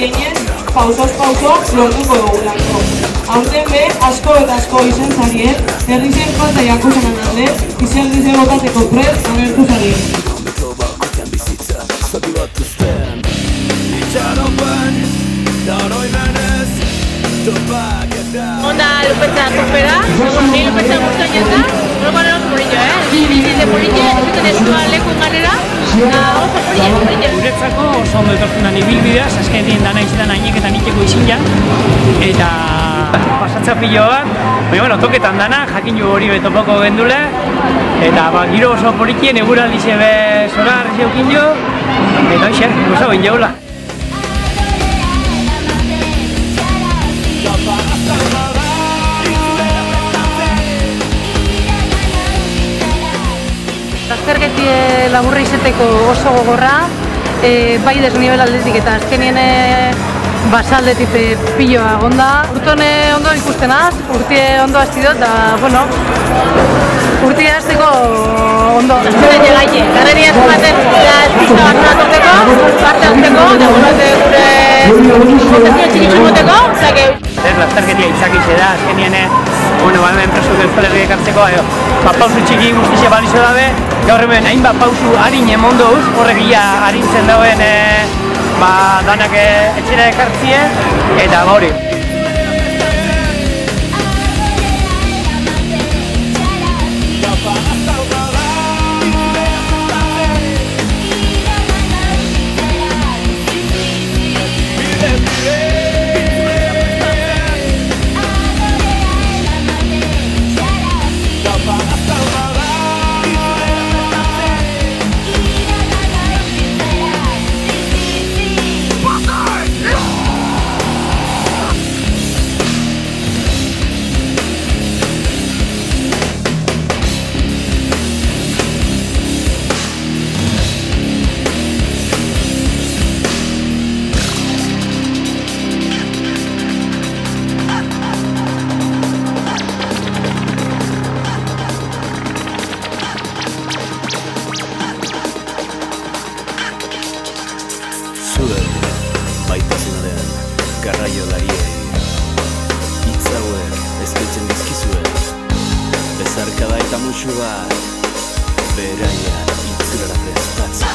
gehien pausoz lortuko dugulako. Aurten be, asko eta asko izen zarien, herrizen falta jakusenan alde, izen botateko prest agertu zarien. Onda Lupetzan kopera, ni Lupetzan guztu jenta, horreko eros porillo, Bizite porillo, zuten eskua leku ganera, oso porillo. Guretzako oso ondo etortzen da ibilbideaz, azkenetien dana izetan hainek eta niteko izin ja, eta pasatza pilo bat, baina toketan dana, jakin ju hori betopoko gendule, eta giro oso polikien eguraldize be zora arrezi eukin jo, eta hoxe, goza ben jaula. Azterketi laburra izeteko oso gogorra, bai desnibel aldetik eta azkenien basaldetik piloa gonda. Urtone ondo ikustenaz, urtie ondo hasti dut, eta, bueno, urtie hasteko ondo. Zure llegaile, karreria eskumaten pista bat natorteko, parte hartzeko, eta gure kontezio txikitzu moteko, zake... Azterketia itzakize da, azkenien, hemen presuk Euskal Herriak hartzeko, pausu txiki guztizia balizo dabe, gaur hemen hainbat pausu harin emondouz, horrek ia harintzen dauen danak etxera ekartzie, eta hori. Baitasunaren garraiolariei hitz hauek eskaintzen dizkizuen, bezarkada eta musu bat beraia itzurara prestatzen.